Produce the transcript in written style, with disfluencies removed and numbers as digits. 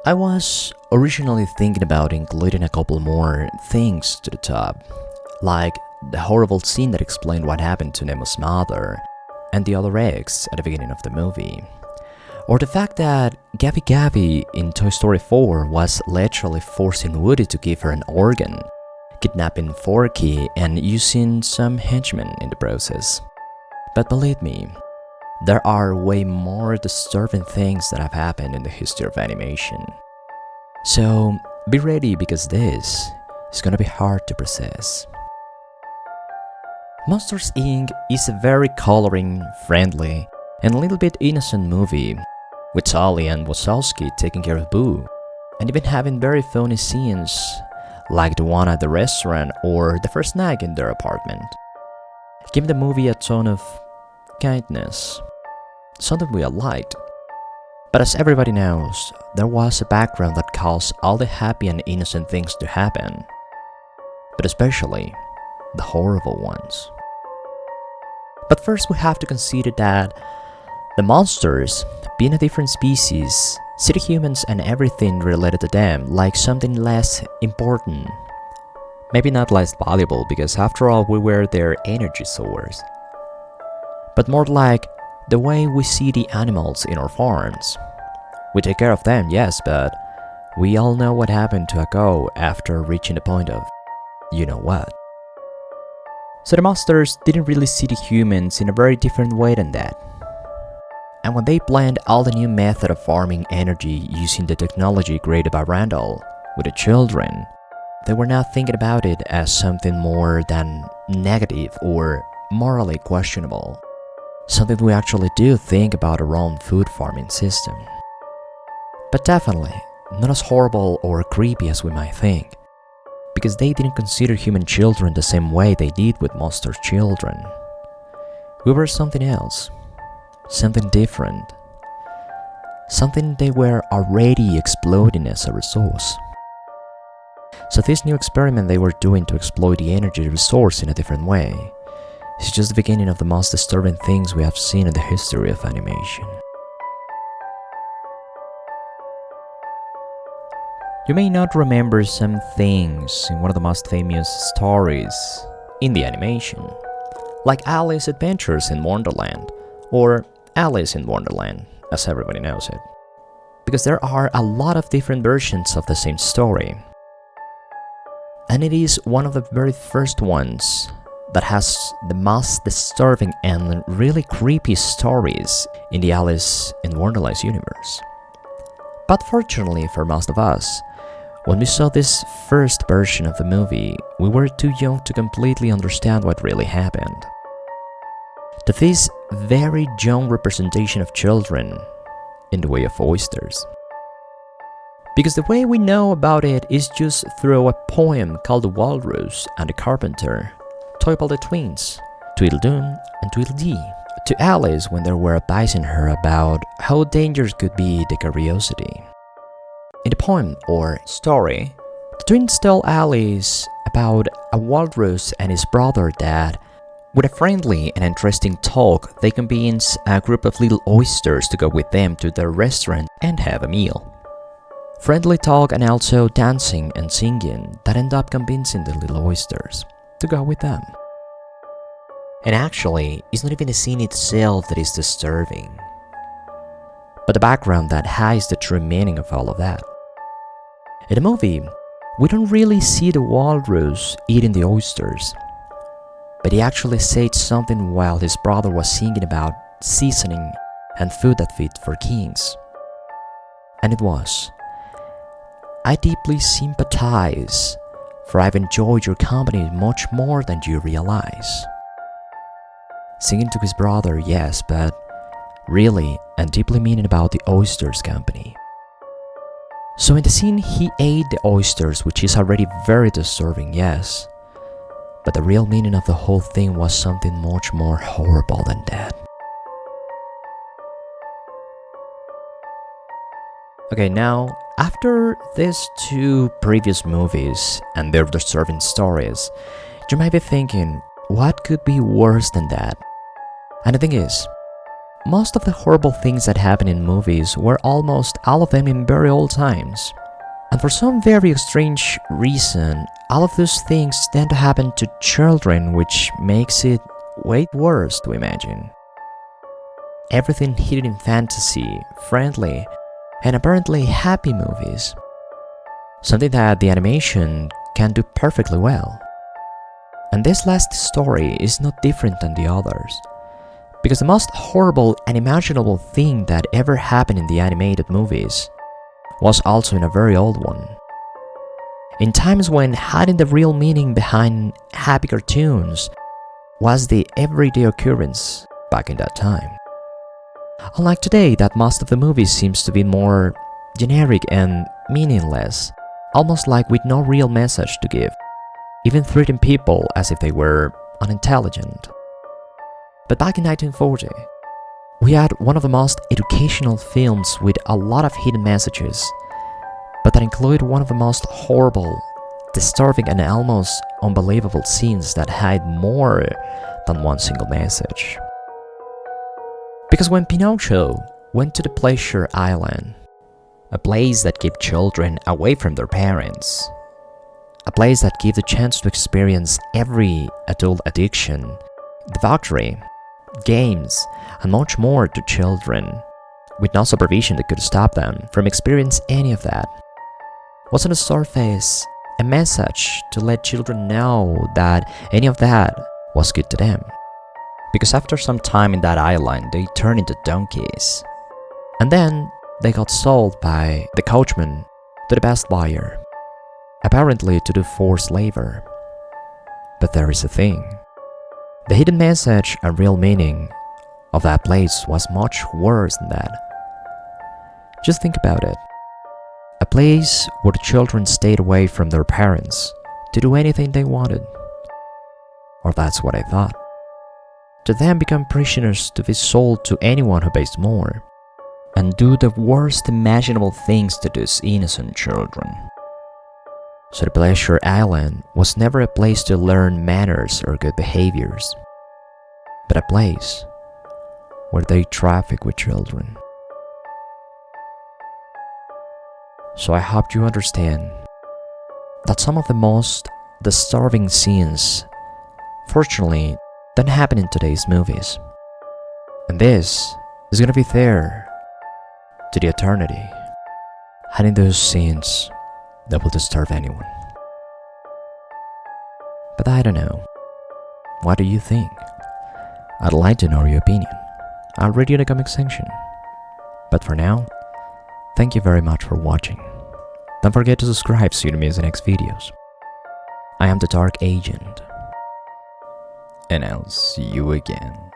I was originally thinking about including a couple more things to the top, like the horrible scene that explained what happened to Nemo's mother and the other eggs at the beginning of the movie. Or the fact that Gabby Gabby in Toy Story 4 was literally forcing Woody to give her an organ, kidnapping Forky and using some henchmen in the process. But believe me, there are way more disturbing things that have happened in the history of animation. So be ready because this is gonna be hard to process. Monsters Inc. is a very coloring, friendly, and a little bit innocent movie, with Tully and Wazowski taking care of Boo, and even having very funny scenes like the one at the restaurant or the first night in their apartment, giving the movie a tone of kindness, something we all liked. But as everybody knows, there was a background that caused all the happy and innocent things to happen, but especially the horrible ones. But first we have to consider that the monsters, being a different species, see the humans and everything related to them like something less important. Maybe not less valuable, because after all we were their energy source, but more like the way we see the animals in our farms. We take care of them, yes, but we all know what happened to a cow after reaching the point of you know what. So the monsters didn't really see the humans in a very different way than that. And when they planned all the new method of farming energy using the technology created by Randall with the children, they were not thinking about it as something more than negative or morally questionable. Something we actually do think about our own food farming system. But definitely not as horrible or creepy as we might think, because they didn't consider human children the same way they did with monster children. We were something else, something different, something they were already exploiting as a resource. So this new experiment they were doing to exploit the energy resource in a different way is just the beginning of the most disturbing things we have seen in the history of animation. You may not remember some things in one of the most famous stories in the animation, like Alice's Adventures in Wonderland, or Alice in Wonderland, as everybody knows it, because there are a lot of different versions of the same story. And it is one of the very first ones that has the most disturbing and really creepy stories in the Alice in Wonderland universe. But fortunately for most of us, when we saw this first version of the movie, we were too young to completely understand what really happened. To this very young representation of children in the way of oysters. Because the way we know about it is just through a poem called The Walrus and the Carpenter, told by the twins, Tweedledum and Tweedledee, to Alice when they were advising her about how dangerous could be the curiosity. In the poem or story, the twins tell Alice about a walrus and his brother that, with a friendly and interesting talk, they convince a group of little oysters to go with them to their restaurant and have a meal. Friendly talk and also dancing and singing that end up convincing the little oysters to go with them. And actually, it's not even the scene itself that is disturbing, but the background that hides the true meaning of all of that. In the movie, we don't really see the walrus eating the oysters, but he actually said something while his brother was singing about seasoning and food that fit for kings. And it was, "I deeply sympathize, for I've enjoyed your company much more than you realize." Singing to his brother, yes, but really and deeply meaning about the oysters company. So in the scene he ate the oysters, which is already very disturbing, yes, but the real meaning of the whole thing was something much more horrible than that. Okay, now, after these two previous movies and their disturbing stories, you might be thinking, what could be worse than that? And the thing is, most of the horrible things that happen in movies were almost all of them in very old times. And for some very strange reason, all of those things tend to happen to children, which makes it way worse to imagine. Everything hidden in fantasy, friendly, and apparently happy movies. Something that the animation can do perfectly well. And this last story is not different than the others, because the most horrible and imaginable thing that ever happened in the animated movies was also in a very old one. In times when hiding the real meaning behind happy cartoons was the everyday occurrence back in that time. Unlike today, that most of the movies seems to be more generic and meaningless, almost like with no real message to give, even treating people as if they were unintelligent. But back in 1940, we had one of the most educational films with a lot of hidden messages, but that included one of the most horrible, disturbing and almost unbelievable scenes that hide more than one single message. Because when Pinocchio went to the Pleasure Island, a place that kept children away from their parents, a place that gave the chance to experience every adult addiction, debauchery, games, and much more to children, with no supervision that could stop them from experiencing any of that, was on the surface a message to let children know that any of that was good to them. Because after some time in that island, they turned into donkeys. And then they got sold by the coachman to the best buyer, apparently to do forced labor. But there is a thing. The hidden message and real meaning of that place was much worse than that. Just think about it. A place where the children stayed away from their parents to do anything they wanted. Or that's what I thought. To then become prisoners to be sold to anyone who pays more, and do the worst imaginable things to these innocent children. So the Pleasure Island was never a place to learn manners or good behaviors, but a place where they traffic with children. So I hope you understand that some of the most disturbing scenes, fortunately, don't happen in today's movies. And this is gonna be there to the eternity, hiding those scenes that will disturb anyone. But I don't know. What do you think? I'd like to know your opinion. I'll read you in the comment section. But for now, thank you very much for watching. Don't forget to subscribe so you don't miss the next videos. I am the Dark Agent, and I'll see you again.